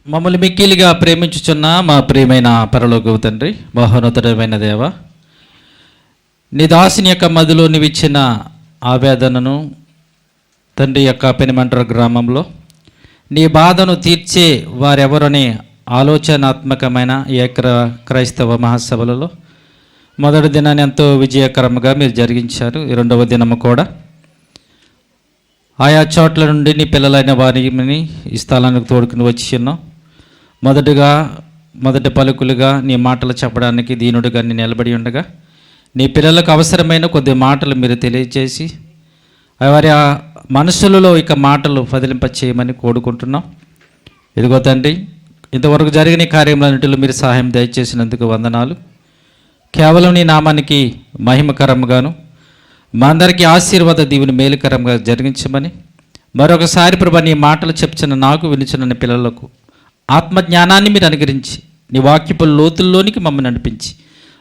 మమ్మల్ని మిక్కిలిగా ప్రేమించుచున్న మా ప్రియమైన పరలోకపు తండ్రి, మహోన్నతుడమైన దేవ, నీ దాసుని యొక్క మదిలో నీవిచ్చిన ఆవేదనను తండ్రి యొక్క పెనుమంట్ర గ్రామంలో నీ బాధను తీర్చే వారెవరనే ఆలోచనాత్మకమైన క్రైస్తవ మహాసభలలో మొదటి దినాన్ని ఎంతో విజయకరంగా మీరు జరిగించారు. ఈ రెండవ దినము కూడా ఆయా చోట్ల నుండి నీ పిల్లలైన వారిని ఈ స్థలానికి తోడుకుని వచ్చి ఉన్నాం. మొదటి పలుకులుగా నీ మాటలు చెప్పడానికి దీనుడిగా నీ నిలబడి ఉండగా నీ పిల్లలకు అవసరమైన కొద్ది మాటలు మీరు తెలియజేసి వారి మనసులలో ఇక మాటలు ఫదిలింప చేయమని కోరుకుంటున్నాం. ఇదిగో తండ్రి, ఇంతవరకు జరిగిన కార్యములన్నింటిలో మీరు సహాయం దయచేసినందుకు వందనాలు. కేవలం నీ నామానికి మహిమకరంగాను మా అందరికీ ఆశీర్వాద దీవుని మేలుకరంగా జరిగించమని మరొకసారి ప్రభు నీ మాటలు చెప్తున్న నాకు వినిచిన పిల్లలకు ఆత్మజ్ఞానాన్ని మీరు అనుగ్రహించి నీ వాక్యపు లోతుల్లోనికి మమ్మల్ని నడిపించి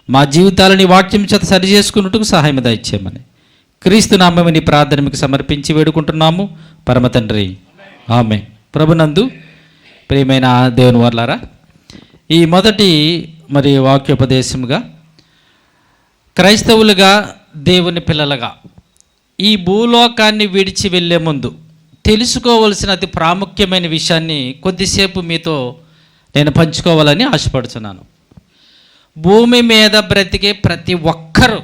మా జీవితాలను నీ వాక్యం చేత సరి చేసుకున్నట్టుకు సహాయం దయచేయమని క్రీస్తు నామమున నీ ప్రార్థన మీకు సమర్పించి వేడుకుంటున్నాము పరమ తండ్రి, ఆమేన్. ప్రభునందు ప్రియమైన దేవుని వర్లారా, ఈ మొదటి వాక్యోపదేశముగా క్రైస్తవులుగా దేవుని పిల్లలుగా ఈ భూలోకాన్ని విడిచి వెళ్ళే ముందు తెలుసుకోవలసిన అతి ప్రాముఖ్యమైన విషయాన్ని కొద్దిసేపు మీతో నేను పంచుకోవాలని ఆశపడుతున్నాను. భూమి మీద బ్రతికే ప్రతి ఒక్కరూ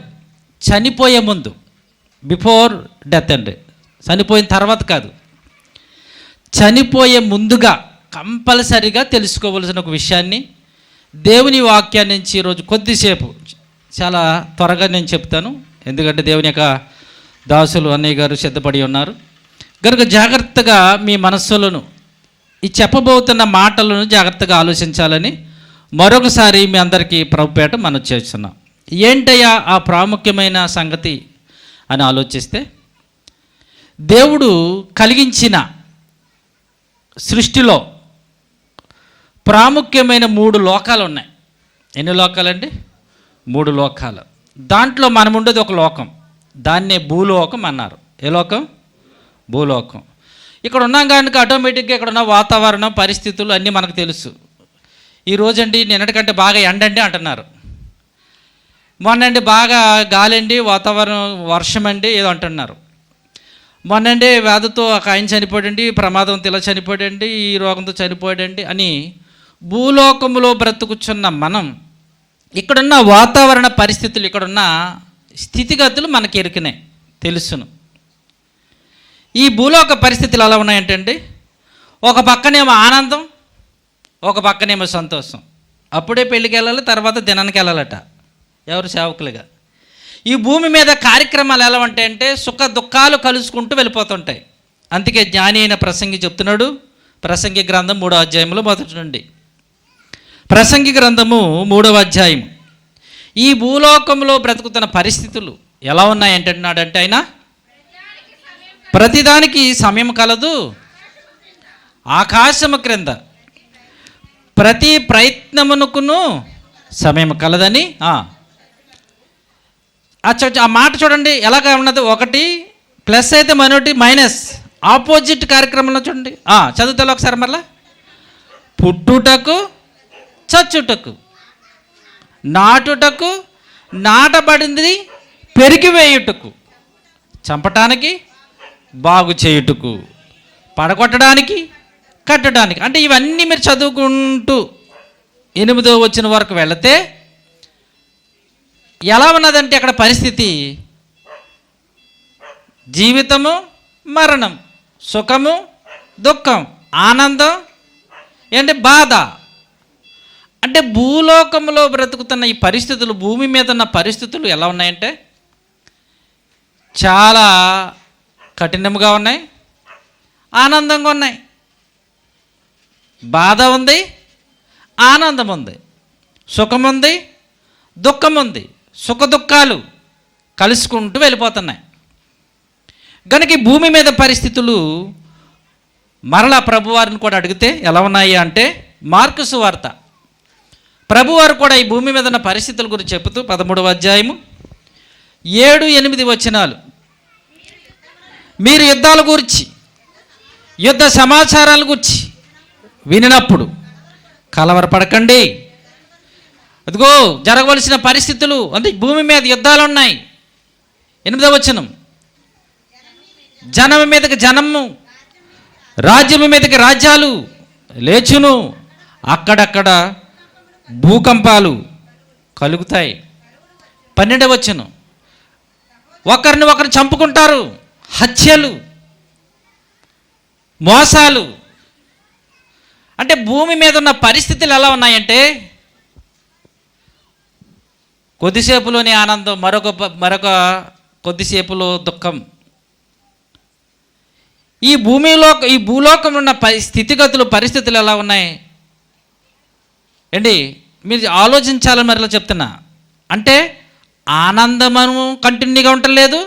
చనిపోయే ముందు, బిఫోర్ డెత్ అండి, చనిపోయిన తర్వాత కాదు, చనిపోయే ముందుగా కంపల్సరిగా తెలుసుకోవలసిన ఒక విషయాన్ని దేవుని వాక్యాన్ని నుంచి ఈరోజు కొద్దిసేపు చాలా త్వరగా నేను చెప్తాను. ఎందుకంటే దేవుని యొక్క దాసులు అన్నయ్య గారు సిద్ధపడి ఉన్నారు కనుక జాగ్రత్తగా మీ మనస్సులను ఈ చెప్పబోతున్న మాటలను జాగ్రత్తగా ఆలోచించాలని మరొకసారి మీ అందరికీ ప్రభుపేట మనం చేస్తున్నాం. ఏంటయ్యా ఆ ప్రాముఖ్యమైన సంగతి అని ఆలోచిస్తే, దేవుడు కలిగించిన సృష్టిలో ప్రాముఖ్యమైన 3 లోకాలు ఉన్నాయి. ఎన్ని లోకాలండి? 3 లోకాలు. దాంట్లో మనం ఉండేది ఒక లోకం, దాన్నే భూలోకం అన్నారు. ఏ లోకం? భూలోకం. ఇక్కడ ఉన్నాం కనుక ఆటోమేటిక్గా ఇక్కడ ఉన్న వాతావరణం పరిస్థితులు అన్నీ మనకు తెలుసు. ఈరోజండి నిన్నటికంటే బాగా ఎండండి అంటున్నారు, మొన్నండి బాగా గాలండి, వాతావరణం వర్షం అండి ఏదో అంటున్నారు, మొన్నండి వ్యాధితో ఒక ఆయన చనిపోయాడండి, ప్రమాదంతో ఇలా చనిపోయాడండి, ఈ రోగంతో చనిపోయాడండి అని భూలోకంలో బ్రతుకుచున్న మనం ఇక్కడున్న వాతావరణ పరిస్థితులు, ఇక్కడున్న స్థితిగతులు మనకి ఎరికినే తెలుసును. ఈ భూలోక పరిస్థితులు ఎలా ఉన్నాయంటే ఒక పక్కనేమో ఆనందం, ఒక పక్కనేమో సంతోషం. అప్పుడే పెళ్ళికి వెళ్ళాలి, తర్వాత దినానికి వెళ్ళాలట ఎవరు? సేవకులుగా. ఈ భూమి మీద కార్యక్రమాలు ఎలా ఉంటాయంటే సుఖ దుఃఖాలు కలుసుకుంటూ వెళ్ళిపోతుంటాయి. అందుకే జ్ఞాని అయిన ప్రసంగి చెప్తున్నాడు, ప్రసంగి గ్రంథం 3వ అధ్యాయంలో మొదటి నుండి. ప్రసంగి గ్రంథము 3వ అధ్యాయం ఈ భూలోకంలో బ్రతుకుతున్న పరిస్థితులు ఎలా ఉన్నాయంటున్నాడంటే ఆయన, ప్రతిదానికి సమయం కలదు ఆకాశము క్రింద, ప్రతి ప్రయత్నమునకును సమయం కలదని. ఆ మాట చూడండి ఎలాగ ఉన్నది. ఒకటి ప్లస్ అయితే మరొకటి మైనస్, ఆపోజిట్ కార్యక్రమంలో చూడండి. చదువుతాలో ఒకసారి మరలా. పుట్టుటకు చచ్చుటకు, నాటుటకు నాటబడింది పెరిగివేయుటకు, చంపటానికి బాగు చేయుటకు, పడగొట్టడానికి కట్టడానికి. అంటే ఇవన్నీ మీరు చదువుకుంటూ 8వ వచనం వరకు వెళితే ఎలా ఉన్నదంటే అక్కడ పరిస్థితి జీవితము మరణం, సుఖము దుఃఖం, ఆనందం ఏంటి బాధ. అంటే భూలోకంలో బ్రతుకుతున్న ఈ పరిస్థితులు, భూమి మీద ఉన్న పరిస్థితులు ఎలా ఉన్నాయంటే చాలా కఠినంగా ఉన్నాయి, ఆనందంగా ఉన్నాయి, బాధ ఉంది, ఆనందం ఉంది, సుఖం ఉంది, దుఃఖం ఉంది, సుఖ దుఃఖాలు కలుసుకుంటూ వెళ్ళిపోతున్నాయి. కనుక ఈ భూమి మీద పరిస్థితులు మరలా ప్రభువారిని కూడా అడిగితే ఎలా ఉన్నాయి అంటే, మార్కు సువార్త ప్రభువారు కూడా ఈ భూమి మీద ఉన్న పరిస్థితుల గురించి చెబుతూ 13వ అధ్యాయము 7-8 వచనాలు, మీరు యుద్ధాల గురించి యుద్ధ సమాచారాల గురించి వినినప్పుడు కలవరపడకండి. అదిగో జరగవలసిన పరిస్థితులు అంటే భూమి మీద యుద్ధాలు ఉన్నాయి. 8వ వచనం, జనము మీదకి జనము, రాజ్యము మీదకి రాజ్యాలు లేచును, అక్కడక్కడ భూకంపాలు కలుగుతాయి. 12వ వచనం, ఒకరిని ఒకరు చంపుకుంటారు, హత్యలు, మోసాలు. అంటే భూమి మీద ఉన్న పరిస్థితులు ఎలా ఉన్నాయంటే కొద్దిసేపులోని ఆనందం, మరొక కొద్దిసేపులో దుఃఖం. ఈ భూలోకంలో ఉన్న స్థితిగతులు, పరిస్థితులు ఎలా ఉన్నాయి ఏంటి మీరు ఆలోచించాలని మరలా చెప్తున్నా. అంటే ఆనందము కంటిన్యూగా ఉండలేదు,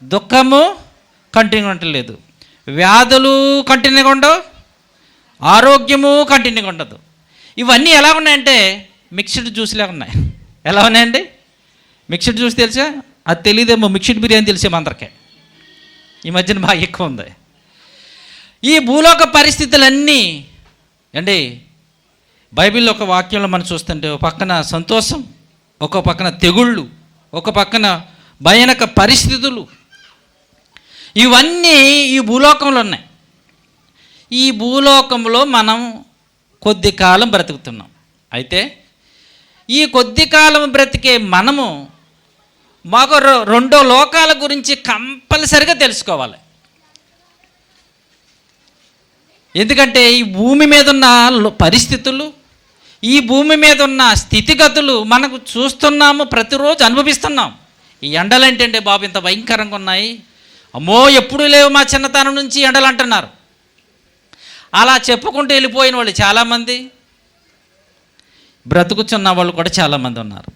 దుఃఖము కంటిన్యూగా ఉండలేదు, వ్యాధులు కంటిన్యూగా ఉండవు, ఆరోగ్యము కంటిన్యూగా ఉండదు. ఇవన్నీ ఎలా ఉన్నాయంటే మిక్స్డ్ జ్యూస్లా ఉన్నాయి. ఎలా ఉన్నాయండి? మిక్స్డ్ జ్యూస్ తెలుసా? అది తెలియదేమో, మిక్స్డ్ బిర్యానీ తెలిసేమో అందరికీ. ఈ మధ్యన బాగా ఎక్కువ ఉంది. ఈ భూలోక పరిస్థితులన్నీ అండి బైబిల్లో ఒక వాక్యంలో మనం చూస్తుంటే ఒక పక్కన సంతోషం, ఒక పక్కన తెగుళ్ళు, ఒక పక్కన భయానక పరిస్థితులు, ఇవన్నీ ఈ భూలోకంలో ఉన్నాయి. ఈ భూలోకంలో మనం కొద్ది కాలం బ్రతుకుతున్నాం. అయితే ఈ కొద్ది కాలం బ్రతికే మనము మాకు 2 లోకాల గురించి కంపల్సరిగా తెలుసుకోవాలి. ఎందుకంటే ఈ భూమి మీద ఉన్న పరిస్థితులు, ఈ భూమి మీద ఉన్న స్థితిగతులు మనకు చూస్తున్నాము, ప్రతిరోజు అనుభవిస్తున్నాం. ఈ ఎండలు ఏంటంటే బాబు ఇంత భయంకరంగా ఉన్నాయి, అమ్మో ఎప్పుడు లేవు మా చిన్నతనం నుంచి ఎండలు అంటున్నారు. అలా చెప్పుకుంటూ వెళ్ళిపోయిన వాళ్ళు చాలామంది, బ్రతుకుతున్న వాళ్ళు కూడా చాలామంది ఉన్నారు.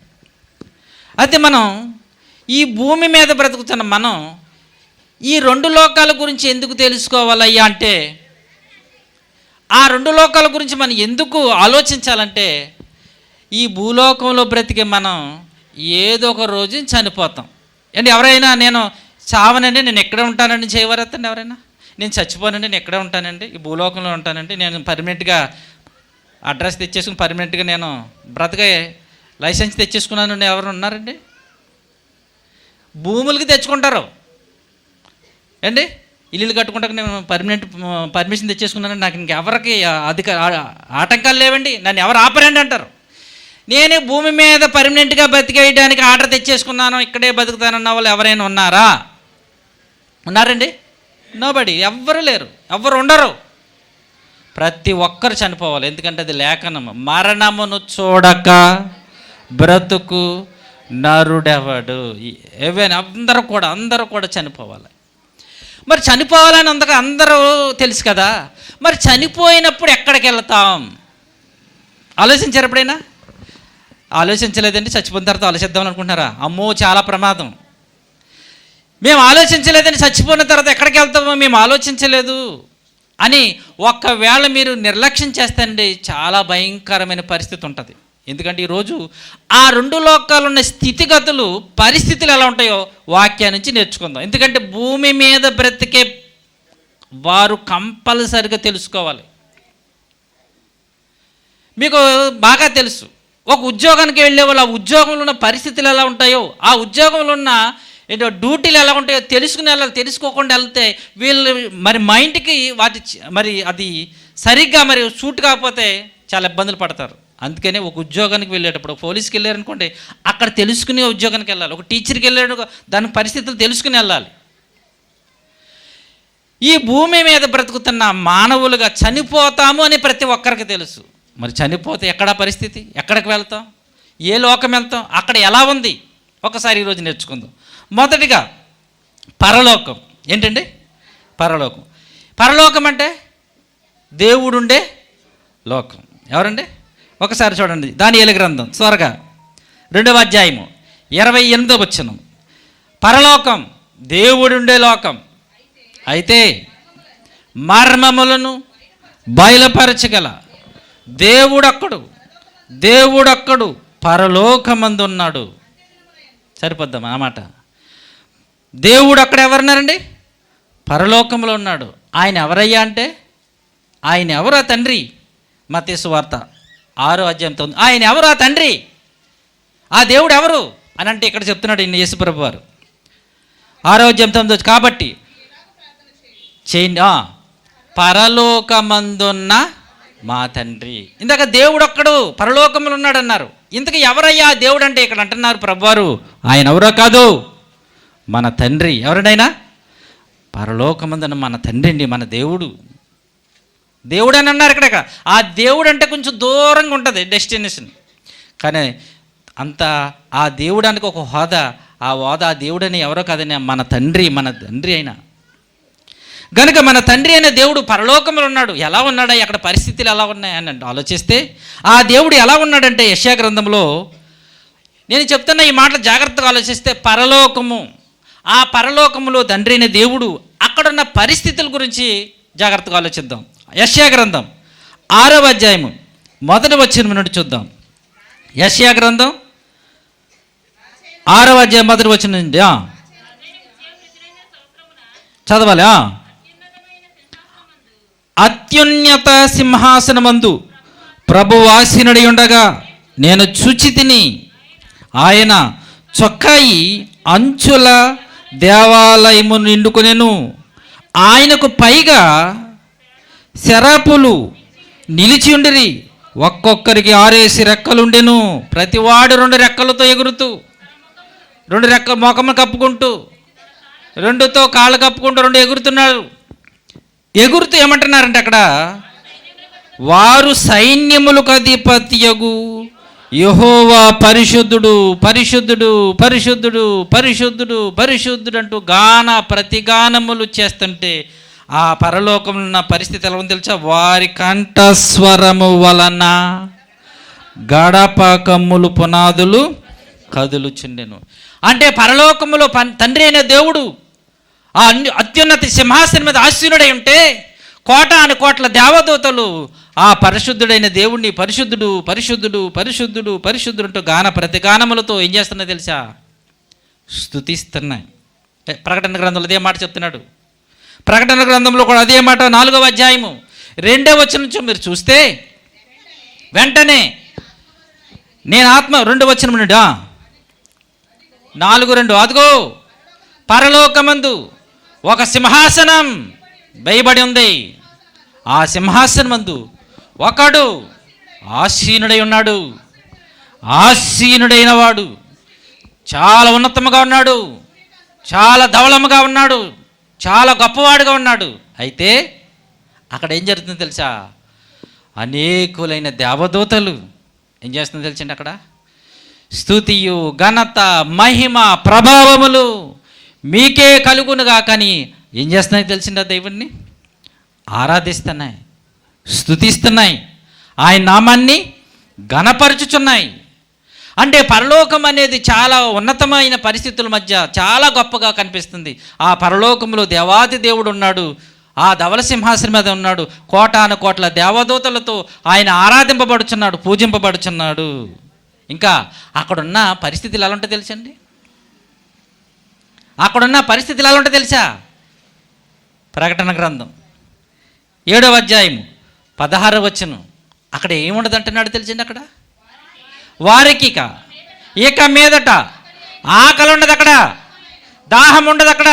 అయితే మనం ఈ భూమి మీద బ్రతుకుతున్న మనం ఈ 2 లోకాల గురించి ఎందుకు తెలుసుకోవాలయ్యా అంటే, ఆ 2 లోకాల గురించి మనం ఎందుకు ఆలోచించాలంటే, ఈ భూలోకంలో బ్రతికే మనం ఏదో ఒక రోజు చనిపోతాం. అంటే ఎవరైనా నేను చావనండి, నేను ఎక్కడే ఉంటానండి చేయవరత్తండి ఎవరైనా? నేను చచ్చిపోనండి, నేను ఎక్కడే ఉంటానండి, ఈ భూలోకంలో ఉంటానండి, నేను పర్మనెంట్గా అడ్రస్ తెచ్చేసుకుని పర్మనెంట్గా నేను బ్రతకే లైసెన్స్ తెచ్చేసుకున్నాను ఎవరు ఉన్నారండి? భూములకి తెచ్చుకుంటారు అండి, ఇల్లు కట్టుకుంటాక నేను పర్మిషన్ తెచ్చేసుకున్నాను, నాకు ఇంకెవరికి ఆటంకాలు లేవండి, నన్ను ఎవరు ఆపరండి అంటారు. నేనే భూమి మీద పర్మనెంట్గా బతికేయడానికి ఆర్డర్ తెచ్చేసుకున్నాను, ఇక్కడే బతుకుతానన్న వాళ్ళు ఎవరైనా ఉన్నారా? ఉన్నారండి? నోబడి, ఎవ్వరు లేరు, ఎవ్వరు ఉండరు. ప్రతి ఒక్కరు చనిపోవాలి. ఎందుకంటే అది లేఖనం, మరణమును చూడక బ్రతుకు నరుడెవడు. ఏవైనా అందరూ కూడా చనిపోవాలి. మరి చనిపోవాలని అందరూ తెలుసు కదా, మరి చనిపోయినప్పుడు ఎక్కడికి వెళ్తాం? ఆలోచించారు ఎప్పుడైనా? ఆలోచించలేదండి. చచ్చిపోయిన తర్వాత ఆలోచిద్దామని అనుకుంటున్నారా? అమ్మో చాలా ప్రమాదం. మేము ఆలోచించలేదని చచ్చిపోయిన తర్వాత ఎక్కడికి వెళ్తామో మేము ఆలోచించలేదు అని ఒక్కవేళ మీరు నిర్లక్ష్యం చేస్తానండి, చాలా భయంకరమైన పరిస్థితి ఉంటుంది. ఎందుకంటే ఈరోజు ఆ 2 లోకాలు ఉన్న స్థితిగతులు, పరిస్థితులు ఎలా ఉంటాయో వాక్యం నుంచి నేర్చుకుందాం. ఎందుకంటే భూమి మీద బ్రతికే వారు కంపల్సరిగా తెలుసుకోవాలి. మీకు బాగా తెలుసు, ఒక ఉద్యోగానికి వెళ్ళే వాళ్ళు ఆ ఉద్యోగంలో ఉన్న పరిస్థితులు ఎలా ఉంటాయో, ఆ ఉద్యోగంలో ఉన్న డ్యూటీలు ఎలా ఉంటాయో తెలుసుకుని వెళ్ళాలి. తెలుసుకోకుండా వెళ్తే వీళ్ళు మరి మైండ్కి మరి అది సరిగ్గా మరి సూట్ కాకపోతే చాలా ఇబ్బందులు పడతారు. అందుకనే ఒక ఉద్యోగానికి వెళ్ళేటప్పుడు, పోలీస్కి వెళ్ళారనుకోండి, అక్కడ తెలుసుకుని ఉద్యోగానికి వెళ్ళాలి. ఒక టీచర్కి వెళ్ళాడు, దాని పరిస్థితులు తెలుసుకుని వెళ్ళాలి. ఈ భూమి మీద బ్రతుకుతున్న మానవులుగా చనిపోతాము అని ప్రతి ఒక్కరికి తెలుసు. మరి చనిపోతే ఎక్కడ పరిస్థితి, ఎక్కడికి వెళ్తాం, ఏ లోకం వెళ్తాం, అక్కడ ఎలా ఉంది, ఒకసారి ఈరోజు నేర్చుకుందాం. మొదటిగా పరలోకం. ఏంటండి పరలోకం? పరలోకం అంటే దేవుడుండే లోకం. ఎవరండి? ఒకసారి చూడండి, దానియేలు గ్రంథం త్వరగా 2వ అధ్యాయము 28వ వచనం. పరలోకం దేవుడుండే లోకం, అయితే మర్మములను బయలుపరచగల దేవుడొక్కడు పరలోకమందున్నాడు. సరిపోద్దాం అన్నమాట. దేవుడు అక్కడ ఎవరున్నారండి? పరలోకంలో ఉన్నాడు. ఆయన ఎవరయ్యా అంటే, ఆయన ఎవరు? తండ్రి. మత్తయి సువార్త 6వ అధ్యాయం 9. ఆయన ఎవరు? ఆ తండ్రి, ఆ దేవుడు ఎవరు అని అంటే ఇక్కడ చెప్తున్నాడు ఇన్ని యేసుప్రభు వారు 6వ అధ్యాయం 9. కాబట్టి చేయండి, పరలోకమందున్న మా తండ్రి. ఇందాక దేవుడు ఒక్కడు పరలోకములు ఉన్నాడు అన్నారు. ఇంతకు ఎవరయ్యా దేవుడు అంటే ఇక్కడ అంటున్నారు ప్రభువారు, ఆయన ఎవరో కాదు, మన తండ్రి. ఎవరినైనా పరలోకమందున్న మన తండ్రి అండి, మన దేవుడు. దేవుడు అని అన్నారు ఇక్కడ. ఆ దేవుడు అంటే కొంచెం దూరంగా ఉంటుంది డెస్టినేషన్, కానీ అంత ఆ దేవుడానికి ఒక హోదా, ఆ హోదా ఆ దేవుడని ఎవరో కాదని మన తండ్రి అయినా గనుక మన తండ్రి అయిన దేవుడు పరలోకములు ఉన్నాడు. ఎలా ఉన్నాడా, అక్కడ పరిస్థితులు ఎలా ఉన్నాయని ఆలోచిస్తే ఆ దేవుడు ఎలా ఉన్నాడంటే యెషయా గ్రంథంలో నేను చెప్తున్న ఈ మాటలు జాగ్రత్తగా ఆలోచిస్తే పరలోకము, ఆ పరలోకములో తండ్రి అయిన దేవుడు అక్కడున్న పరిస్థితుల గురించి జాగ్రత్తగా ఆలోచిద్దాం. యెషయా గ్రంథం 6వ అధ్యాయము 1వ వచనం నుండి చూద్దాం. యెషయా గ్రంథం 6వ అధ్యాయం 1వ వచనం నుండి చదవాలి. అత్యున్నత సింహాసనమందు ప్రభువాసీనుడై ఉండగా నేను చూచితిని, ఆయన చొక్కాయి అంచుల దేవాలయము నిండుకొనెను, ఆయనకు పైగా శరాపులు నిలిచి ఉండిరి, ఒక్కొక్కరికి 6 రెక్కలుండెను, ప్రతివాడు 2 రెక్కలతో ఎగురుతూ, 2 రెక్కల మొఖము కప్పుకుంటూ, 2తో కాళ్ళు కప్పుకుంటూ 2 ఎగురుతున్నారు. ఎగురుతూ ఏమంటున్నారంటే అక్కడ, వారు సైన్యములకు అధిపతియగు యెహోవా పరిశుద్ధుడు పరిశుద్ధుడు పరిశుద్ధుడు పరిశుద్ధుడు పరిశుద్ధుడు అంటూ ప్రతిగానములు చేస్తుంటే ఆ పరలోకంలో ఉన్న పరిస్థితి ఎలా ఉంది తెలుసా? వారి కంఠస్వరము వలన గడప కమ్ములు పునాదులు కదులుచుండెను. అంటే పరలోకములో తండ్రి అయిన దేవుడు ఆ అత్యున్నత సింహాసనం మీద ఆసీనుడై ఉంటే కోటాను కోట్ల దేవదూతలు ఆ పరిశుద్ధుడైన దేవుణ్ణి పరిశుద్ధుడు పరిశుద్ధుడు పరిశుద్ధుడు పరిశుద్ధుడు అంటూ ప్రతిగానములతో ఏం చేస్తున్నాయి తెలుసా? స్తుతిస్తున్నాయి. ప్రకటన గ్రంథంలో అదే మాట చెప్తున్నాడు. ప్రకటన గ్రంథంలో కూడా అదే మాట 4వ అధ్యాయము 2వ వచనం నుంచి మీరు చూస్తే వెంటనే నేను ఆత్మ 2వ వచనం నుండి 4:2 అదిగో పరలోకమందు ఒక సింహాసనం వేయబడి ఉంది, ఆ సింహాసనమందు ఒకడు ఆసీనుడై ఉన్నాడు. ఆసీనుడైన వాడు చాలా ఉన్నతముగా ఉన్నాడు, చాలా ధవళముగా ఉన్నాడు, చాలా గొప్పవాడుగా ఉన్నాడు. అయితే అక్కడ ఏం జరుగుతుందో తెలుసా? అనేకులైన దేవదూతలు ఏం చేస్తుందో తెలుసండి? అక్కడ స్తుతియు ఘనత మహిమ ప్రభావములు మీకే కలుగునుగా కానీ ఏం చేస్తున్నాయి తెలిసిందా? దేవుణ్ణి ఆరాధిస్తున్నాయి, స్తుతిస్తున్నాయి, ఆయన నామాన్ని ఘనపరచుచున్నాయి. అంటే పరలోకం అనేది చాలా ఉన్నతమైన పరిస్థితుల మధ్య చాలా గొప్పగా కనిపిస్తుంది. ఆ పరలోకంలో దేవాది దేవుడు ఉన్నాడు, ఆ ధవల సింహాసనం మీద ఉన్నాడు, కోటాను కోట్ల దేవదూతలతో ఆయన ఆరాధింపబడుచున్నాడు, పూజింపబడుచున్నాడు. ఇంకా అక్కడున్న పరిస్థితులు ఎలా ఉంటాయి తెలుసండి? అక్కడున్న పరిస్థితులు ఎలా ఉంటాయి తెలుసా? ప్రకటన గ్రంథం 7వ అధ్యాయము 16వ వచనం అక్కడ ఏముండదు అంటున్నాడు తెలిసింది? అక్కడ వారికి ఇక మీదట ఆకలి ఉండదు, అక్కడ దాహం ఉండదు, అక్కడ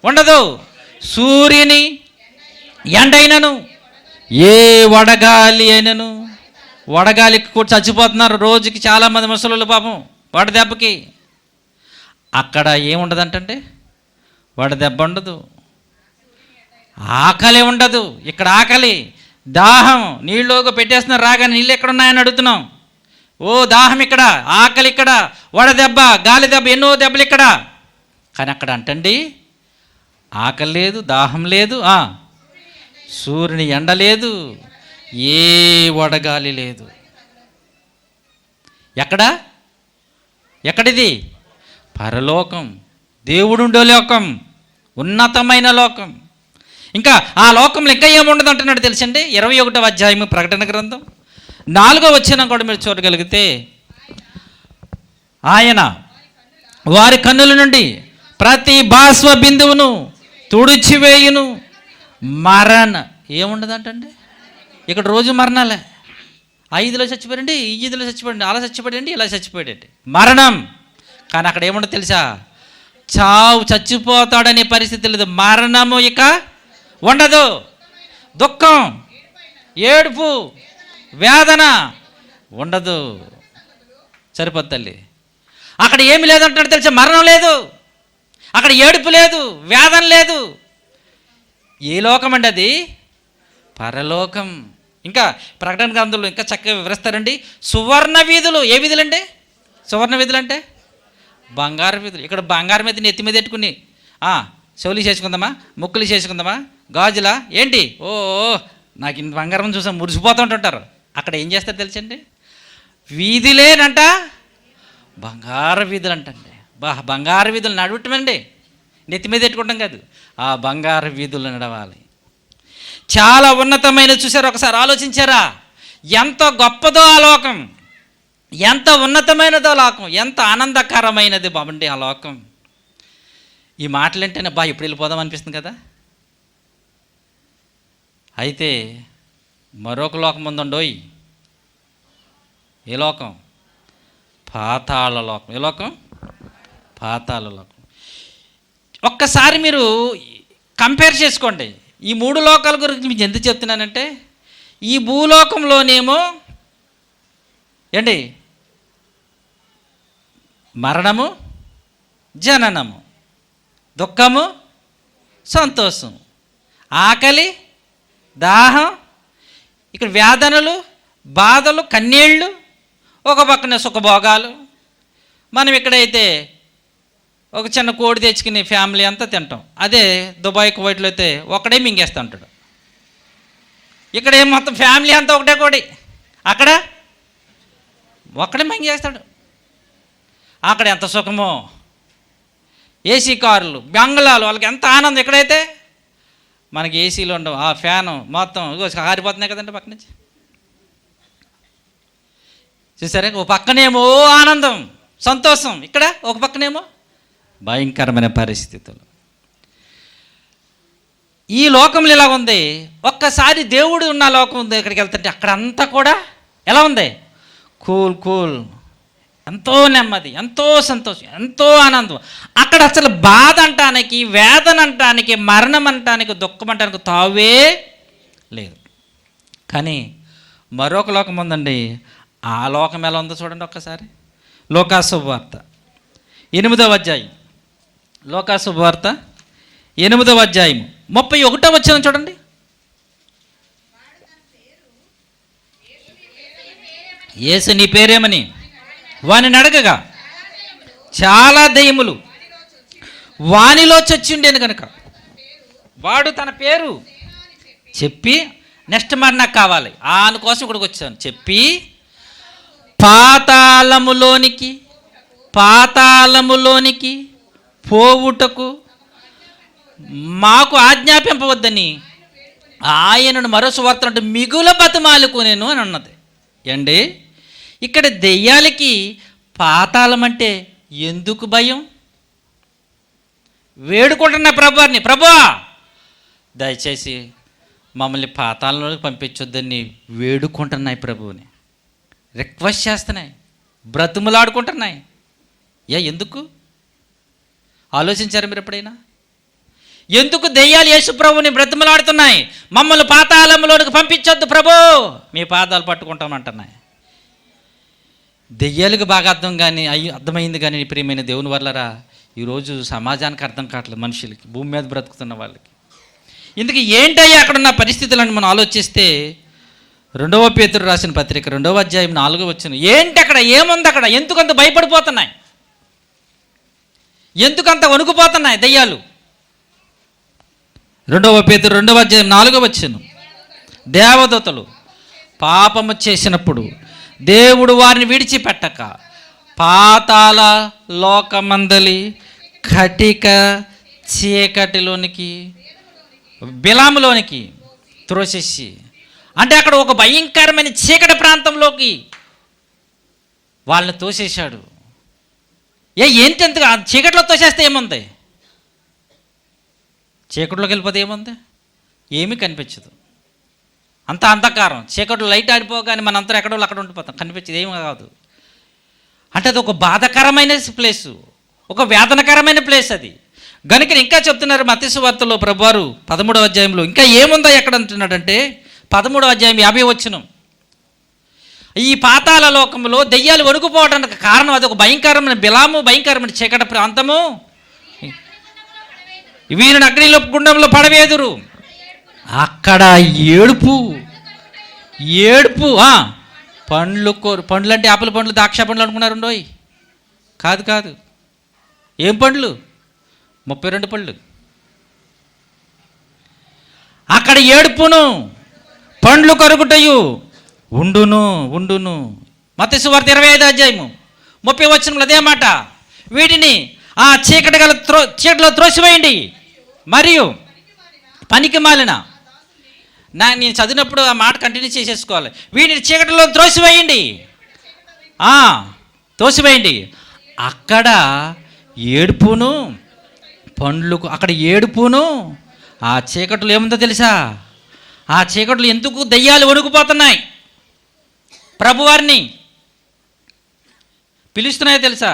ఉండదు. సూర్యుని ఎండైనను ఏ వడగాలి అయినను, వడగాలికి కూడా చచ్చిపోతున్నారు రోజుకి చాలామంది ముసలు పాపం వడదెబ్బకి. అక్కడ ఏముండదంటే వడదెబ్బ ఉండదు, ఆకలి ఉండదు. ఇక్కడ ఆకలి దాహం నీళ్ళలోకి పెట్టేస్తున్నారు, రాగానే నీళ్ళు ఎక్కడ ఉన్నాయని అడుగుతున్నాం. ఓ దాహం ఇక్కడ, ఆకలి ఇక్కడ, వడదెబ్బ గాలి దెబ్బ, ఎన్నో దెబ్బలు ఇక్కడ. కానీ అక్కడ అంటండి ఆకలి లేదు, దాహం లేదు, సూర్యుని ఎండ లేదు, ఏ వడగాలి లేదు. ఎక్కడిది? పరలోకం, దేవుడుండే లోకం, ఉన్నతమైన లోకం. ఇంకా ఆ లోకంలో ఇంకా ఏముండదు అంటున్నాడు తెలుసండి? 21వ అధ్యాయము ప్రకటన గ్రంథం 4వ వచనం కూడా మీరు చూడగలిగితే, ఆయన వారి కన్నుల నుండి ప్రతి బాష్ప బిందువును తుడిచివేయును, ఏముండదంటండి? ఇక్కడ రోజు మరణాలే. 5లో చచ్చిపోయాడండి, 5లో చచ్చిపోయాడండి, అలా చచ్చిపోయాడండి, ఇలా చచ్చిపోయాడండి, మరణం. కానీ అక్కడ ఏముండదు తెలుసా? చావు, చచ్చిపోతాడనే పరిస్థితి లేదు. మరణము ఇక ఉండదు. దుఃఖం, ఏడుపు, వేదన ఉండదు. సరిపోద్ది తల్లి. అక్కడ ఏమి లేదంటున్నాడు తెలుసా? మరణం లేదు, అక్కడ ఏడుపు లేదు, వేదన లేదు. ఏ లోకం అండి అది? పరలోకం. ఇంకా ప్రకటన గ్రంథంలో ఇంకా చక్కగా వివరిస్తారండి. సువర్ణ వీధులు. ఏ వీధులు అండి? సువర్ణ వీధులు అంటే బంగారు వీధులు. ఇక్కడ బంగారం మీద నెత్తి మీద పెట్టుకుని చెవులు చేసుకుందామా, ముక్కులు చేసుకుందామా, గాజులా ఏంటి, ఓ నాకు ఇంత బంగారం చూసాం మురిసిపోతూ ఉంటుంటారు. అక్కడ ఏం చేస్తారు తెలుసండి? వీధులేనంట బంగారు వీధులు అంటండి. బంగారు వీధులు నడవటమండి, నెత్తి మీద పెట్టుకోవడం కాదు, ఆ బంగారు వీధులు నడవాలి. చాలా ఉన్నతమైన, చూసారు ఒకసారి ఆలోచించారా? ఎంత గొప్పదో ఆ లోకం, ఎంత ఉన్నతమైనదో లోకం, ఎంత ఆనందకరమైనది బాబండి ఆ లోకం. ఈ మాటలంటేనే ఎప్పుడు వెళ్ళిపోదాం అనిపిస్తుంది కదా. అయితే మరొక లోకం ఉందండోయ్. ఏ లోకం? పాతాళ లోకం. ఏ లోకం? పాతాళ లోకం. ఒక్కసారి మీరు కంపేర్ చేసుకోండి. ఈ 3 లోకాల గురించి మీకు ఎందుకు చెప్తున్నానంటే, ఈ భూలోకంలోనేమో ఏంటి మరణము, జననము, దుఃఖము, సంతోషం, ఆకలి, దాహం, ఇక్కడ వేదనలు, బాధలు, కన్నీళ్ళు, ఒక పక్కన సుఖభోగాలు. మనం ఇక్కడైతే ఒక చిన్న కోడి తెచ్చుకుని ఫ్యామిలీ అంతా తింటాం. అదే దుబాయ్, కువైట్లో అయితే ఒకడే మింగేస్తూ ఉంటాడు. ఇక్కడ ఏం మొత్తం ఫ్యామిలీ అంతా ఒకటే కోడి, అక్కడ ఒక్కడే మింగేస్తాడు. అక్కడ ఎంత సుఖమో, ఏసీ కార్లు, బంగ్లాలు, వాళ్ళకి ఎంత ఆనందం. ఎక్కడైతే మనకి ఏసీలు ఉండవు, ఆ ఫ్యాను మొత్తం కారిపోతున్నాయి కదండి పక్క నుంచి. చూసారా? ఒక పక్కనేమో ఆనందం, సంతోషం, ఇక్కడ ఒక పక్కనేమో భయంకరమైన పరిస్థితులు. ఈ లోకంలో ఇలా ఉంది. ఒక్కసారి దేవుడు ఉన్న లోకం ఉంది, ఇక్కడికి వెళ్తుంటే అక్కడ అంతా కూడా ఎలా ఉంది? కూల్, ఎంతో నెమ్మది, ఎంతో సంతోషం, ఎంతో ఆనందం. అక్కడ అసలు బాధ అంటానికి, వేదన అంటానికి, మరణం అంటానికి, దుఃఖం అంటానికి తావే లేదు. కానీ మరొక లోకం ఉందండి. ఆ లోకం ఎలా ఉందో చూడండి ఒక్కసారి. లోకాసు వార్త 8వ అధ్యాయం. లోకాసు వార్త 8వ అధ్యాయం 31వ వచనం చూడండి. యేసు నీ పేరేమని వానిని అడగగా చాలా దయ్యములు వానిలో చచ్చిండేను కనుక వాడు తన పేరు చెప్పి, నెక్స్ట్ మరి నాకు కావాలి కోసం ఇక్కడికి వచ్చాను చెప్పి, పాతాళములోనికి పోవుటకు మాకు ఆజ్ఞాపింపవద్దని ఆయనను మరో సువార్త అంటే మిగుల బతిమాలుకునేను అని ఉన్నది. ఏండి ఇక్కడ దెయ్యాలకి పాతాళం అంటే ఎందుకు భయం? వేడుకుంటున్నా ప్రభువారిని, ప్రభువా దయచేసి మమ్మల్ని పాతాళంలోకి పంపించొద్దని వేడుకుంటున్నాయి, ప్రభువుని రిక్వెస్ట్ చేస్తున్నాయి, బ్రతుములాడుకుంటున్నాయి. ఎందుకు ఆలోచించారు మీరు ఎప్పుడైనా? ఎందుకు దెయ్యాలు యేసు ప్రభువుని బ్రతుములాడుతున్నాయి? మమ్మల్ని పాతాళంలోనికి పంపించొద్దు ప్రభు, మీ పాదాలు పట్టుకుంటామంటున్నాయి. దెయ్యాలకు బాగా అర్థమైంది కానీ ప్రియమైన దేవుని వల్లరా ఈరోజు సమాజానికి అర్థం కావట్లేదు, మనుషులకి, భూమి మీద బ్రతుకుతున్న వాళ్ళకి. ఇందుకు ఏంటయ్యా అక్కడున్న పరిస్థితులను మనం ఆలోచిస్తే 2వ పేతురు రాసిన పత్రిక 2వ అధ్యాయం 4వ వచనం. ఏంటి అక్కడ, ఏముంది అక్కడ? ఎందుకంత భయపడిపోతున్నాయి? ఎందుకంత వణుకుపోతున్నాయి దయ్యాలు? 2వ పేతురు 2వ అధ్యాయం 4వ వచనం. దేవదూతలు పాపము చేసినప్పుడు దేవుడు వారిని విడిచిపెట్టక పాతాళ లోకమందలి కటిక చీకటిలోనికి, బిలాములోనికి త్రోసేసి, అంటే అక్కడ ఒక భయంకరమైన చీకటి ప్రాంతంలోకి వాళ్ళని తోసేశాడు. ఏంటి అంతగా చీకటిలో తోసేస్తే ఏముంది? చీకటిలోకి వెళ్ళిపోతే ఏముంది? ఏమీ కనిపించదు. అంత అంధకారం, చీకట్లో లైట్ ఆడిపోగానే మన అంతా ఎక్కడో అక్కడ ఉండిపోతాం, కనిపించేది ఏమీ కాదు. అంటే అది ఒక బాధకరమైన ప్లేసు, ఒక వేదనకరమైన ప్లేస్ అది. గనుక ఇంకా చెప్తున్నారు మత్తయి సువార్తలో ప్రభువారు 13వ అధ్యాయంలో ఇంకా ఏముందో ఎక్కడ అంటున్నాడంటే 13వ అధ్యాయం 50 వచనం, ఈ పాతాళ లోకంలో దెయ్యాలు వణుకుపోవడానికి కారణం అది ఒక భయంకరమైన బిలాము, భయంకరమైన చీకటి ప్రాంతము. వీరిని అగ్నిలో గుండంలో పడవేదురు, అక్కడ ఏడుపు ఏడుపు. పండ్లు అంటే ఆపిల్ పండ్లు, ద్రాక్ష పండ్లు అనుకున్నారు ఉండోయ్, కాదు కాదు. ఏం పండ్లు? 32 పళ్ళు. అక్కడ ఏడుపును పండ్లు కరుగుటయు ఉండును ఉండును. మత్తయి సువార్త 25వ అధ్యాయము 30 వచనంలో అదే మాట. వీటిని ఆ చీకటిలో త్రోసివేయండి, మరియు పనికి మాలిన నేను చదివినప్పుడు ఆ మాట కంటిన్యూ చేసేసుకోవాలి. వీటిని చీకటిలో త్రోసివేయండి, తోసివేయండి. అక్కడ ఏడుపును పండ్లు, అక్కడ ఏడుపును. ఆ చీకట్లో ఏముందో తెలుసా? ఆ చీకట్లో ఎందుకు దయ్యాలు వణుకుపోతున్నాయి, ప్రభువారిని పిలుస్తున్నాయో తెలుసా?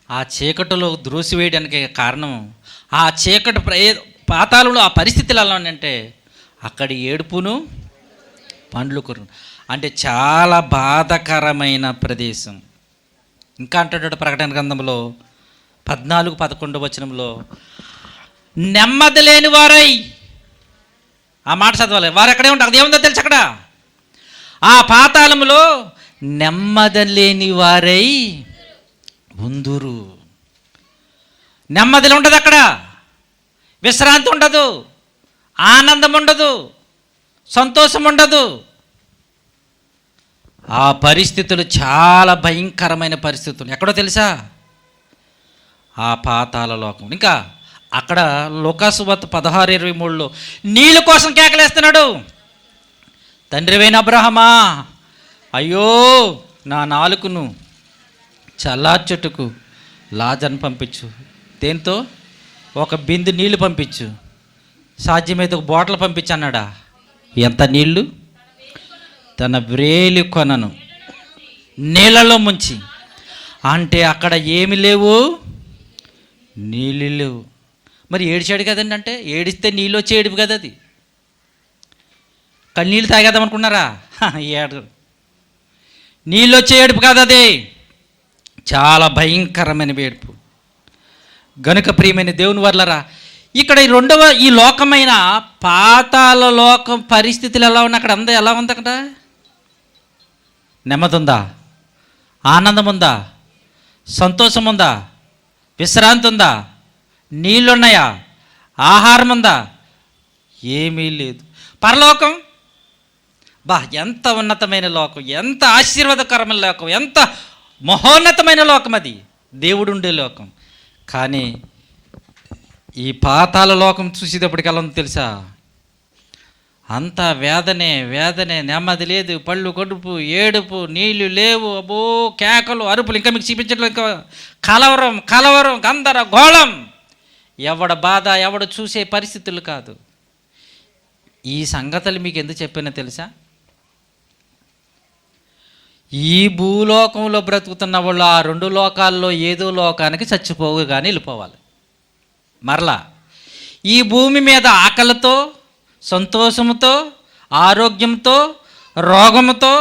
ఆ చీకటిలో ద్రోసివేయడానికి కారణం, ఆ చీకటి పాతాళంలో ఆ పరిస్థితులు ఎలా ఉన్నాయంటే అక్కడ ఏడుపును పండ్లు కొరు, అంటే చాలా బాధకరమైన ప్రదేశం. ఇంకా అంటాడు ప్రకటన గ్రంథంలో 14-11 వచనంలో, నెమ్మది లేని వారై, ఆ మాట చదవాలి, వారు ఎక్కడే ఉంటారు. అది ఏముందో తెలుసు అక్కడ? ఆ పాతాళంలో నెమ్మది లేని వారై ఉందురు. నెమ్మదిలో ఉండదు అక్కడ, విశ్రాంతి ఉండదు, ఆనందం ఉండదు, సంతోషం ఉండదు. ఆ పరిస్థితులు చాలా భయంకరమైన పరిస్థితులు. ఎక్కడో తెలుసా? ఆ పాతాళ లోకం. ఇంకా అక్కడ లూకాసు వార్త 16:23లో నీళ్ళ కోసం కేకలేస్తున్నాడు. తండ్రివైన అబ్రహమా, అయ్యో నా నాలుకను చల్లార్చుటకు లాజర్ను పంపించు. దేంతో? ఒక బిందు నీళ్లు పంపించు, సాధ్యమైతే ఒక బాటిల్ పంపించు అన్నాడా? ఎంత నీళ్లు? తన వ్రేలి కొనను నీళ్ళలో ముంచి. అంటే అక్కడ ఏమి లేవు, నీళ్ళు లేవు. మరి ఏడిచాడు కదండి, అంటే ఏడిస్తే నీళ్ళు వచ్చి ఏడుపు కదా అది. కన్నీళ్ళు తాగేద్దాం అనుకున్నారా? ఏడు నీళ్ళు వచ్చే ఏడుపు కాదు అది, చాలా భయంకరమైన ఏడుపు. గనుక ప్రియమైన దేవుని వర్లరా, ఇక్కడ ఈ లోకమైన పాతాళ లోకం పరిస్థితులు ఎలా ఉన్నాయి? అక్కడ ఎలా ఉంది? అక్కడ నెమ్మది ఉందా? ఆనందం ఉందా? సంతోషం ఉందా? విశ్రాంతి ఉందా? నీళ్ళున్నాయా? ఆహారం ఉందా? ఏమీ లేదు. పరలోకం ఎంత ఉన్నతమైన లోకం, ఎంత ఆశీర్వాదకరమైన లోకం, ఎంత మహోన్నతమైన లోకం అది, దేవుడు ఉండే లోకం. కానీ ఈ పాతాళ లోకం చూసేటప్పటికి ఎలా ఉందో తెలుసా? అంతా వేదనే వేదనే, నెమ్మది లేదు, పళ్ళు కడుపు, ఏడుపు, నీళ్లు లేవు, అబ్బో కేకలు, అరుపులు, ఇంకా మీకు చూపించట్లేదు. ఇంకా కలవరం కలవరం, గందరగోళం. ఎవడ బాధ ఎవడు చూసే పరిస్థితులు కాదు. ఈ సంగతులు మీకు ఎందుకు చెప్పినా తెలుసా? ఈ భూలోకంలో బ్రతుకుతున్న వాళ్ళు ఆ 2 లోకాల్లో ఏదో లోకానికి చచ్చిపోవు కానీ వెళ్ళిపోవాలి. మరలా ఈ భూమి మీద ఆకలితో, సంతోషంతో, ఆరోగ్యంతో, రోగంతో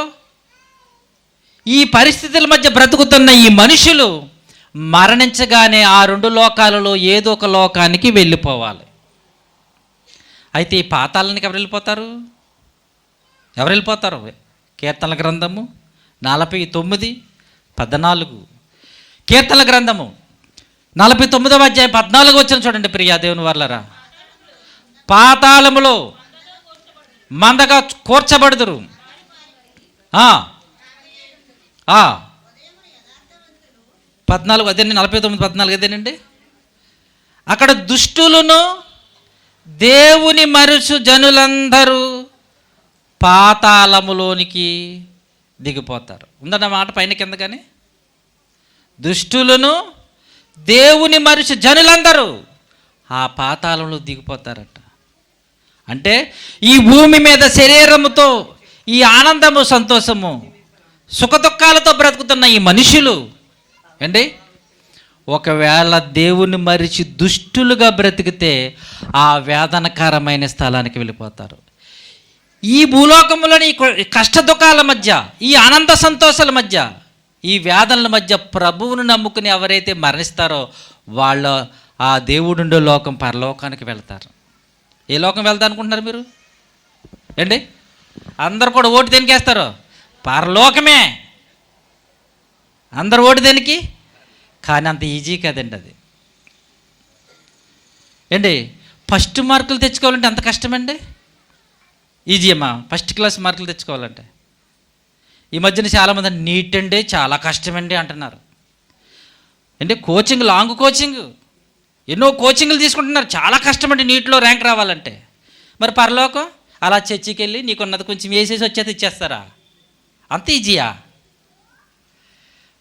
ఈ పరిస్థితుల మధ్య బ్రతుకుతున్న ఈ మనుషులు మరణించగానే ఆ 2 లోకాలలో ఏదో ఒక లోకానికి వెళ్ళిపోవాలి. అయితే ఈ పాతాళానికి ఎవరు వెళ్ళిపోతారు? ఎవరు వెళ్ళిపోతారు? కీర్తనల గ్రంథము 49:14. కీర్తనల గ్రంథము 49వ అధ్యాయం 14 వచనం చూడండి ప్రియా దేవుని వర్లరా. పాతాళములో మందగా కూర్చబడుదురు. 14 అదేనండి, 49:14 అదేనండి. అక్కడ దుష్టులను దేవుని మరుచు జనులందరూ పాతాళములోనికి దిగిపోతారు. ఉందన్న మాట పైన కింద. కానీ దుష్టులను దేవుని మరిచి జనులందరూ ఆ పాతాళంలో దిగిపోతారట. అంటే ఈ భూమి మీద శరీరముతో ఈ ఆనందము, సంతోషము, సుఖదుఖాలతో బ్రతుకుతున్న ఈ మనుషులు అండి, ఒకవేళ దేవుని మరిచి దుష్టులుగా బ్రతికితే ఆ వేదనకరమైన స్థలానికి వెళ్ళిపోతారు. ఈ భూలోకంలోని ఈ కష్ట దుఃఖాల మధ్య, ఈ ఆనంద సంతోషాల మధ్య, ఈ వేదనల మధ్య ప్రభువును నమ్ముకుని ఎవరైతే మరణిస్తారో వాళ్ళు ఆ దేవుడుండే లోకం పరలోకానికి వెళ్తారు. ఏ లోకం వెళ్తా అనుకుంటున్నారు మీరు ఏంటి? అందరు కూడా ఓటు దేనికేస్తారు? పరలోకమే. అందరు ఓటు దేనికి? కానీ అంత ఈజీ కదండి అది. ఏంటి ఫస్ట్ మార్కులు తెచ్చుకోవాలంటే అంత కష్టమండి? ఈజీ అమ్మా ఫస్ట్ క్లాస్ మార్కులు తెచ్చుకోవాలంటే. ఈ మధ్యన చాలామంది నీట్ అండి చాలా కష్టమండి అంటున్నారు. అంటే కోచింగ్, లాంగ్ కోచింగ్, ఎన్నో కోచింగ్లు తీసుకుంటున్నారు. చాలా కష్టమండి నీటిలో ర్యాంక్ రావాలంటే. మరి పరలోకం అలా చర్చికి వెళ్ళి నీకున్నది కొంచెం వేసేసి వచ్చేది ఇచ్చేస్తారా? అంత ఈజీయా?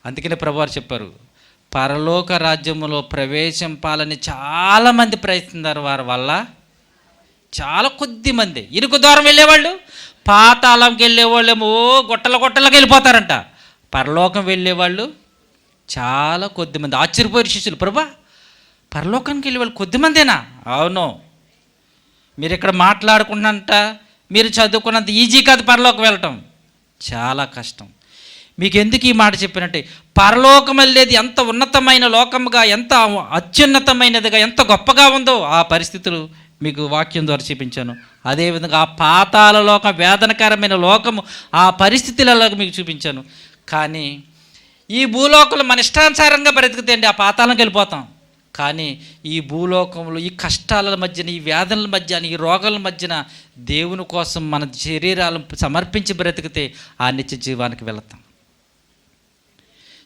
అందుకనే ప్రభువారు చెప్పారు, పరలోక రాజ్యములో ప్రవేశింపాలని చాలామంది ప్రయత్నిస్తున్నారు. వారి వల్ల చాలా కొద్ది మంది. ఇరుకు దూరం వెళ్ళేవాళ్ళు, పాతాళంకి వెళ్ళేవాళ్ళేమో గొట్టలకి వెళ్ళిపోతారంట. పరలోకం వెళ్ళేవాళ్ళు చాలా కొద్దిమంది. ఆశ్చర్యపోయారు శిష్యులు, ప్రభా పరలోకానికి వెళ్ళేవాళ్ళు కొద్దిమందేనా? అవును, మీరు ఇక్కడ మాట్లాడుకున్నంత, మీరు చదువుకున్నంత ఈజీ కాదు పరలోకం వెళ్ళటం, చాలా కష్టం. మీకు ఎందుకు ఈ మాట చెప్పినట్టే, పరలోకం వెళ్ళేది ఎంత ఉన్నతమైన లోకముగా, ఎంత అత్యున్నతమైనదిగా, ఎంత గొప్పగా ఉందో ఆ పరిస్థితులు మీకు వాక్యం ద్వారా చూపించాను. అదేవిధంగా ఆ పాతాళ లోకం, వేదనకరమైన లోకము, ఆ పరిస్థితులలో మీకు చూపించాను. కానీ ఈ భూలోకంలో మన ఇష్టానుసారంగా బ్రతికితే అండి ఆ పాతాళంకి వెళ్ళిపోతాం. కానీ ఈ భూలోకంలో ఈ కష్టాల మధ్యన, ఈ వేదనల మధ్యన, ఈ రోగాల మధ్యన దేవుని కోసం మన శరీరాలను సమర్పించి బ్రతికితే ఆ నిత్య జీవానికి వెళతాం.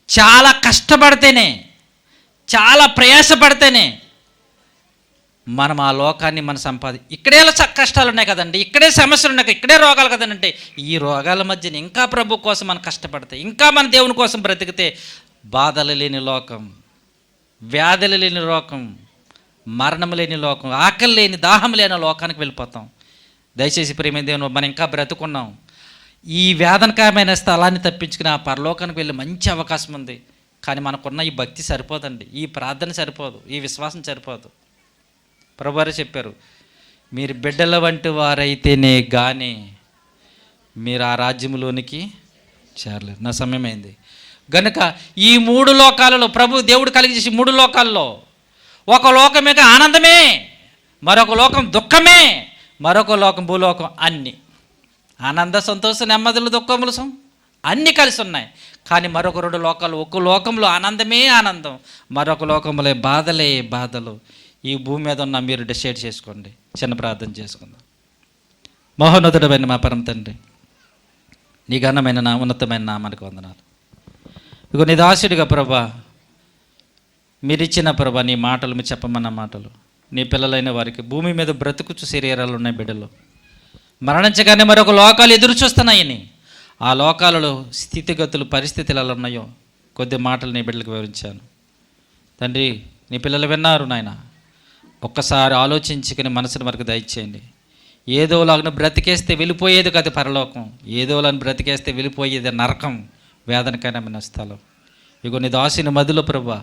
చాలా కష్టపడితేనే, చాలా ప్రయాసపడితేనే మనం ఆ లోకాన్ని మన ఇక్కడే కష్టాలు ఉన్నాయి కదండి, ఇక్కడే సమస్యలు ఉన్నాయి, ఇక్కడే రోగాలు కదండి. అంటే ఈ రోగాల మధ్యన ఇంకా ప్రభు కోసం మనం కష్టపడితే, ఇంకా మన దేవుని కోసం బ్రతికితే బాధలు లేని లోకం, వ్యాధులు లేని లోకం, మరణం లేని లోకం, ఆకలి లేని, దాహం లేని లోకానికి వెళ్ళిపోతాం. దయచేసి ప్రేమ దేవుని మనం ఇంకా బ్రతుకున్నాం. ఈ వేదనకరమైన స్థలాన్ని తప్పించుకుని ఆ పరలోకానికి వెళ్ళే మంచి అవకాశం ఉంది. కానీ మనకున్న ఈ భక్తి సరిపోదండి, ఈ ప్రార్థన సరిపోదు, ఈ విశ్వాసం సరిపోదు. ప్రభువారు చెప్పారు, మీరు బిడ్డల వంటి వారైతేనే కానీ మీరు ఆ రాజ్యంలోనికి చేరలేరు. నా సమయమైంది గనుక ఈ మూడు లోకాలలో ప్రభు దేవుడు కలిగజేసి, మూడు లోకాల్లో ఒక లోకమేక ఆనందమే, మరొక లోకం దుఃఖమే, మరొక లోకం భూలోకం. అన్నీ ఆనంద, సంతోష, నెమ్మదులు, దుఃఖములు అన్నీ కలిసి ఉన్నాయి. కానీ మరొక రెండు లోకాలు, ఒక లోకంలో ఆనందమే ఆనందం, మరొక లోకంలో బాధలే బాధలు. ఈ భూమి మీద ఉన్న మీరు డిసైడ్ చేసుకోండి. చిన్న ప్రార్థన చేసుకుందాం. మహోన్నతుడమైన మా పరమ తండ్రి, నీ ఘనమైన నా ఉన్నతమైన నామానికి వందనాలు. ఇగో నీ దాసుడిగా ప్రభా, మీరిచ్చిన ప్రభా నీ మాటలు, మీరు చెప్పమన్న మాటలు, నీ పిల్లలైన వారికి భూమి మీద బ్రతుకుచు శరీరాలు ఉన్నాయి బిడ్డలు, మరణించగానే మరొక లోకాలు ఎదురు చూస్తున్నాయని, ఆ లోకాలలో స్థితిగతులు, పరిస్థితులు ఎలా ఉన్నాయో కొద్ది మాటలు నీ బిడ్డలకు వివరించాను తండ్రి. నీ పిల్లలు విన్నారు నాయన. ఒక్కసారి ఆలోచించుకుని మనసుని వరకు దయచేయండి. ఏదోలాగా బ్రతికేస్తే వెళ్ళిపోయేది కాదు పరలోకం, ఏదోలాని బ్రతికేస్తే వెళ్ళిపోయేది నరకం, వేదనకరమైన స్థలం. ఇగో నీ దాసుని మదిలో ప్రభా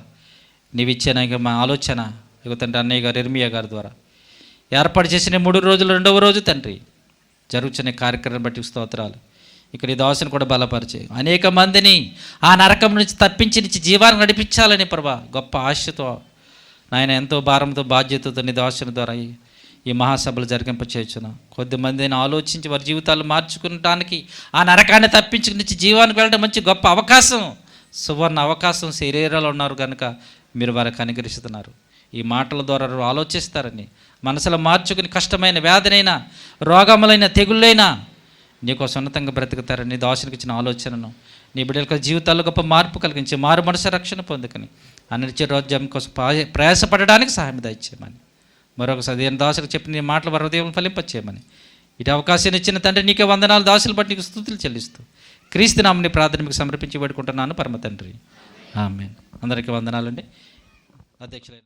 నీవిచ్చిన ఇక మా ఆలోచన, ఇగో తండ్రి అన్నయ్య గారు, ఇర్మియా గారి ద్వారా ఏర్పాటు చేసిన 3 రోజులు, 2వ రోజు తండ్రి జరుగుతున్న కార్యక్రమం బట్టి స్తోత్రాలు. ఇక్కడ ఈ దాసుని కూడా బలపరిచే అనేక మందిని ఆ నరకం నుంచి తప్పించి జీవాన్ని నడిపించాలని ప్రభా గొప్ప ఆశతో నాయన, ఎంతో భారంతో, బాధ్యతతో నీ దాసుని ద్వారా ఈ మహాసభలు జరిగింపచేయుచున్నా. కొద్దిమందిని ఆలోచించి వారి జీవితాలు మార్చుకోవడానికి, ఆ నరకాన్ని తప్పించుకుని జీవానికి వెళ్ళడం మంచి గొప్ప అవకాశం, సువర్ణ అవకాశం శరీరాలు ఉన్నారు కనుక మీరు వారికి అనుగ్రహిస్తున్నారు. ఈ మాటల ద్వారా ఆలోచిస్తారని మనసులో మార్చుకుని కష్టమైన వ్యాధులైనా, రోగములైన, తెగుళ్ళైనా నీకోసం ఉన్నతంగా బ్రతుకుతారని దాసునికి ఇచ్చిన ఆలోచనను నీ బిడ్డల జీవితాల్లో గొప్ప మార్పు కలిగించి మారు మనసు రక్షణ పొందుకొని అనిచ్చే రాజ్యం కోసం ప్రయాసపడడానికి సహాయం దయచేయమని మరొకసారి నేను దాసులకు చెప్పిన నీ మాటలు వారి హృదయం ఫలింపచేయమని ఇటు అవకాశాన్ని ఇచ్చిన తండ్రి నీకే వందనాలు. దాసులు బట్టి నీకు స్తుతులు చెల్లిస్తూ క్రీస్తు నామమున ప్రార్థన మీకు సమర్పించి వేడుకుంటున్నాను పరమ తండ్రి. ఆమేన్. అందరికీ వందనాలండి. అధ్యక్షులైన